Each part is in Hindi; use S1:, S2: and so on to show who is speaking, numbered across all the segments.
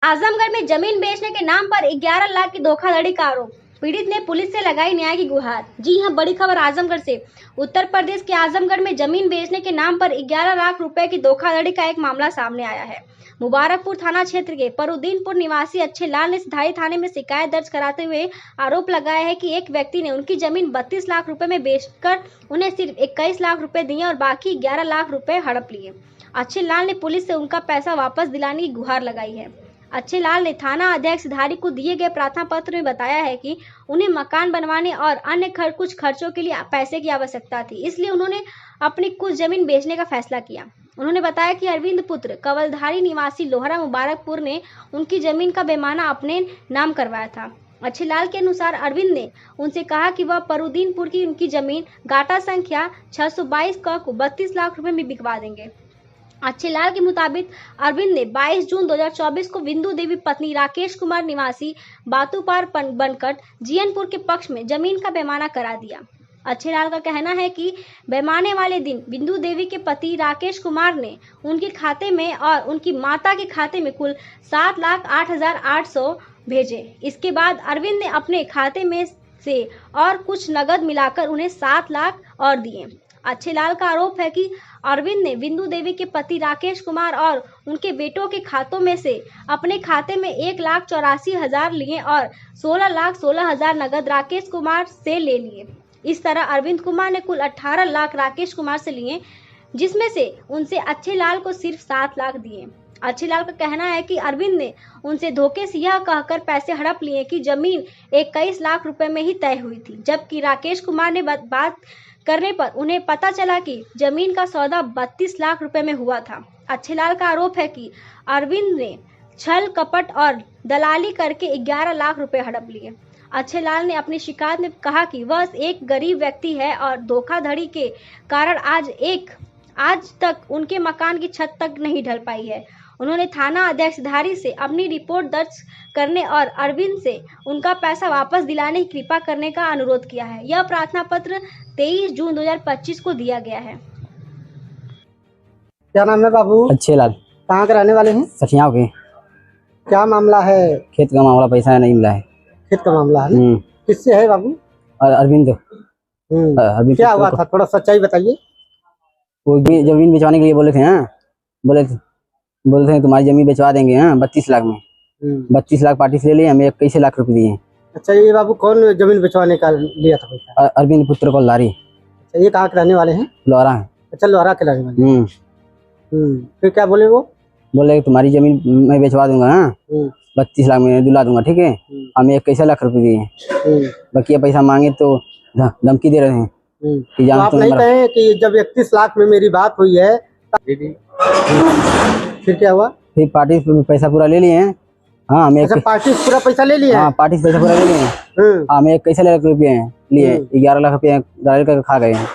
S1: आजमगढ़ में जमीन बेचने के नाम पर 11 लाख की धोखाधड़ी का आरोप। पीड़ित ने पुलिस से लगाई न्याय की गुहार। जी हां, बड़ी खबर आजमगढ़ से। उत्तर प्रदेश के आजमगढ़ में जमीन बेचने के नाम पर 11 लाख रुपए की धोखाधड़ी का एक मामला सामने आया है। मुबारकपुर थाना क्षेत्र के परुदीनपुर निवासी अच्छे लाल ने सिधारी थाने में शिकायत दर्ज कराते हुए आरोप लगाया है कि एक व्यक्ति ने उनकी जमीन 32 लाख रुपए में बेचकर उन्हें सिर्फ 21 लाख रुपए दिए और बाकी 11 लाख रुपए हड़प लिए। अच्छे लाल ने पुलिस से उनका पैसा वापस दिलाने की गुहार लगाई है। अच्छे लाल ने थाना अध्यक्ष सिधारी को दिए गए प्रार्थना पत्र में बताया है कि उन्हें मकान बनवाने और अन्य कुछ खर्चों के लिए पैसे की आवश्यकता थी, इसलिए उन्होंने अपनी कुछ जमीन बेचने का फैसला किया। उन्होंने बताया कि अरविंद पुत्र कवलधारी निवासी लोहरा मुबारकपुर ने उनकी जमीन का बेमाना अपने नाम करवाया था। अच्छे लाल के अनुसार अरविंद ने उनसे कहा कि वह परुदीनपुर की उनकी जमीन गाटा संख्या 622 को 32 लाख रुपए में बिकवा देंगे। अच्छे लाल के मुताबिक अरविंद ने 22 जून 2024 को बिंदु देवी पत्नी राकेश कुमार निवासी बातूपार बनकट जीएनपुर के पक्ष में जमीन का पैमाना करा दिया। अच्छे लाल का कहना है कि पैमाने वाले दिन बिंदु देवी के पति राकेश कुमार ने उनके खाते में और उनकी माता के खाते में कुल 7,08,800 भेजे। इसके बाद अरविंद ने अपने खाते में से और कुछ नगद मिलाकर उन्हें 7 लाख और दिए। अच्छे लाल का आरोप है कि अरविंद ने बिंदु देवी के पति राकेश कुमार और उनके बेटों के खातों में से अपने खाते में 1,84,000 लिए और 16,16,000 नगद राकेश कुमार से ले लिए। इस तरह अरविंद कुमार ने कुल 18 लाख राकेश कुमार से लिए, जिसमें से उनसे अच्छे लाल को सिर्फ 7 लाख दिए। अच्छे लाल का कहना है कि अरविंद ने उनसे धोखे से यह कहकर पैसे हड़प लिए कि जमीन 21 लाख रुपए में ही तय हुई थी, जबकि राकेश कुमार ने बात करने पर उन्हें पता चला कि जमीन का सौदा 32 लाख रुपए में हुआ था। अच्छे लाल का आरोप है कि अरविंद ने छल कपट और दलाली करके 11 लाख रुपए हड़प लिए। अच्छे लाल ने अपनी शिकायत में कहा कि वह एक गरीब व्यक्ति है और धोखाधड़ी के कारण आज तक उनके मकान की छत तक नहीं ढल पाई है। उन्होंने थाना अध्यक्ष धारी से अपनी रिपोर्ट दर्ज करने और अरविंद से उनका पैसा वापस दिलाने की कृपा करने का अनुरोध किया है। यह प्रार्थना पत्र 23 जून 2025 को दिया गया है।
S2: क्या नाम है बाबू?
S3: अच्छे लाल।
S2: कहाँ के रहने वाले हैं?
S3: सठियाव के।
S2: क्या मामला है?
S3: खेत का मामला, पैसा नहीं मिला है।
S2: खेत का मामला है? किससे है बाबू?
S3: अरविंद।
S2: क्या हुआ था, थोड़ा सच्चाई बताइए।
S3: वो जमीन बेचवाने के लिए बोले थे, बोले थे तुम्हारी जमीन बेचवा देंगे 32 लाख में। 32 लाख पार्टी से ले लिए, हमें 21 लाख रुपए दिए। अच्छा,
S2: ये बाबू कौन जमीन बेचवाने का लिया था पैसा?
S3: अरविंद पुत्र कवलधारी।
S2: अच्छा, ये कहाँ के रहने वाले हैं?
S3: लोहरा है।
S2: अच्छा, लोहरा के रहने वाले। फिर क्या बोले वो?
S3: बोले तुम्हारी जमीन मैं बेचवा दूंगा 32 लाख में दिला दूंगा, ठीक है। हमें 21 लाख रुपए दिए, बाकी पैसा मांगे तो धमकी दे रहे हैं कि
S2: तो आप नहीं कहे कि जब 31 लाख में मेरी बात हुई है फिर क्या हुआ?
S3: फिर पार्टी पैसा पूरा ले लिए हैं। हाँ, हमें
S2: अच्छा, पार्टी पूरा पैसा ले लिया?
S3: हाँ, पार्टी पैसा पूरा ले लिए हैं। हमें 21 लाख रुपए लिए, 11 लाख रुपए दलाल करके खा गए हैं।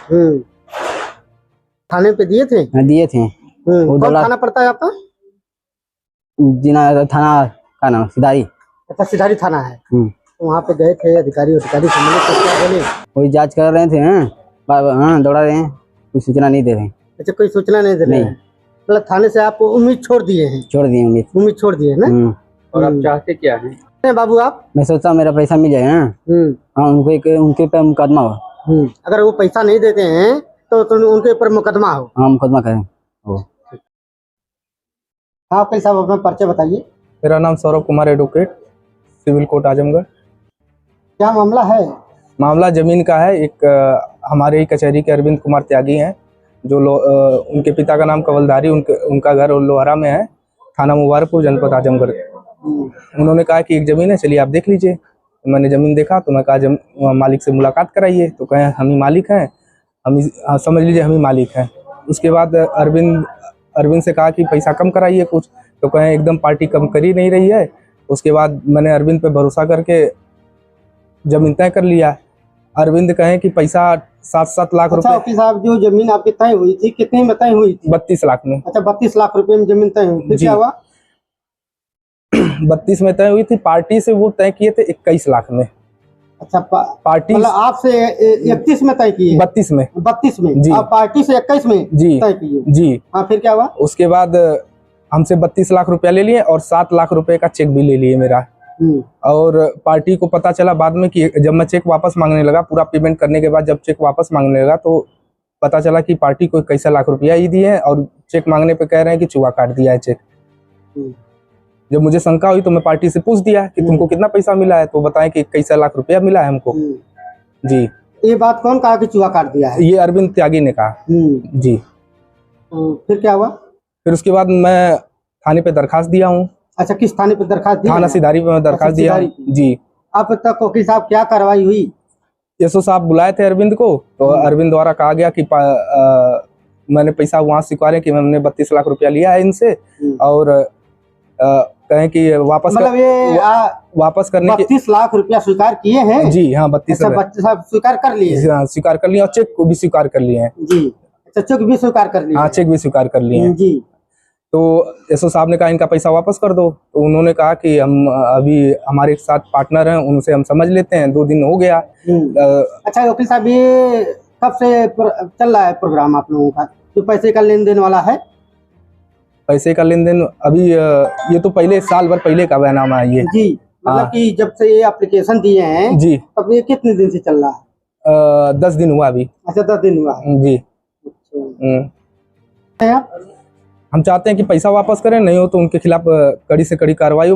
S2: थाने पे दिए थे?
S3: हाँ, दिए थे।
S2: कौन थाना पड़ता है आपका?
S3: जिना थाना का नाम सिधारी।
S2: अच्छा, सिधारी थाना है। वहाँ पे गए थे अधिकारी से मिले तो क्या बोले?
S3: कोई जांच कर रहे थे। हाँ, दौड़ा रहे हैं, कोई सूचना नहीं दे रहे।
S2: अच्छा, कोई सूचना नहीं दे रहे हैं, मतलब थाने से आप उम्मीद छोड़ दिए हैं?
S3: छोड़ दिए, उम्मीद छोड़ दिए
S2: ना।
S4: और आप चाहते क्या है
S2: बाबू आप?
S3: मैं सोचता मेरा पैसा मिल जाए। हाँ, उनके पे मुकदमा हो।
S2: अगर वो पैसा नहीं देते हैं तो उनके ऊपर मुकदमा हो।
S3: हाँ, मुकदमा करें।
S2: हाँ, कैसा अपना परिचय बताइए।
S4: मेरा नाम Saurabh Kumar, advocate, civil court Azamgarh.
S2: क्या मामला है?
S4: मामला जमीन का है। एक हमारे ही कचहरी के अरविंद कुमार त्यागी हैं, जो उनके पिता का नाम कवलधारी, उनका घर लोहरा में है, थाना मुबारकपुर, जनपद आजमगढ़। उन्होंने कहा कि एक जमीन है, चलिए आप देख लीजिए। मैंने जमीन देखा तो मैं कहा मालिक से मुलाकात कराइए, तो कहे हम ही मालिक हैं, समझ लीजिए हम ही मालिक हैं। उसके बाद अरविंद से कहा कि पैसा कम कराइए कुछ, तो कहे एकदम पार्टी कम कर ही नहीं रही है। उसके बाद मैंने अरविंद पे भरोसा करके जमीन तय कर लिया। अरविंद कहे कि पैसा 7-7 लाख रुपए।
S2: वकील साहब, जो जमीन आपकी तय हुई थी कितने में तय हुई थी?
S4: 32 लाख में।
S2: अच्छा, 32 लाख रुपए में जमीन तय हुई। क्या हुआ?
S4: 32 में तय हुई थी, पार्टी से वो तय किए थे 21 लाख में।
S2: अच्छा,
S4: पार्टी
S2: मतलब आपसे 31 में तय किए?
S4: 32 में।
S2: 32 में
S4: जी।
S2: आप पार्टी से 21 में
S4: जी
S2: तय किए?
S4: जी।
S2: हाँ, फिर क्या हुआ?
S4: उसके बाद हमसे 32 लाख रुपया ले लिए और 7 लाख रुपए का चेक भी ले लिए मेरा। और पार्टी को पता चला बाद में कि जब मैं चेक वापस मांगने लगा, पूरा पेमेंट करने के बाद जब चेक वापस मांगने लगा तो पता चला कि पार्टी को 21 लाख रुपया ही दिए हैं और चेक मांगने पे कह रहे हैं कि चूहा काट दिया है चेक। जब मुझे शंका हुई तो मैं पार्टी से पूछ दिया कि तुमको कितना पैसा मिला है, तो बताएं कि 21 लाख रुपया मिला है हमको। जी।
S2: ये बात कौन कहा कि चूहा काट दिया है?
S4: ये अरविंद त्यागी ने कहा। जी।
S2: फिर क्या हुआ?
S4: फिर उसके बाद मैं थाने पे दरखास्त दिया हूँ।
S2: अच्छा, किस थाने पे दरखास्त दी?
S4: थाना सिधारी पे मैं दरखास्त दिया हूँ। जी।
S2: अब तक वकील साहब क्या कार्रवाई हुई?
S4: एसओ साहब बुलाए थे अरविंद को, तो अरविंद द्वारा कहा गया कि मैंने पैसा वहां स्वीकारे कि मैंने 32 लाख रुपया लिया है इनसे और कहें कि वापस
S2: मतलब ये
S4: वापस करने के
S2: 32 लाख रुपया स्वीकार किए हैं?
S4: जी हाँ, 32
S2: लाख स्वीकार कर लिए?
S4: स्वीकार कर लिए और चेक को भी स्वीकार कर लिए हैं।
S2: जी। अच्छा, चेक भी स्वीकार कर लिए?
S4: हाँ, चेक भी स्वीकार कर लिए हैं।
S2: जी। तो
S4: एसओ साहब ने कहा इनका पैसा वापस कर दो, तो उन्होंने कहा कि हम अभी हमारे साथ पार्टनर हैं, उनसे हम समझ लेते हैं, 2 दिन हो गया।
S2: अच्छा वकील साहब, ये कब से चल रहा है प्रोग्राम आप लोगों का, जो पैसे का लेन देन वाला है?
S4: पैसे का लेन देन अभी ये तो पहले साल भर पहले का बयानामा है ये।
S2: जी। मतलब कि जब से ये एप्लीकेशन दिए हैं
S4: जी,
S2: तब ये कितने दिन से चल रहा है?
S4: 10 दिन हुआ अभी।
S2: अच्छा, 10 दिन हुआ है।
S4: जी। हम चाहते हैं कि पैसा वापस करें, नहीं हो तो उनके खिलाफ कड़ी से कड़ी कार्रवाई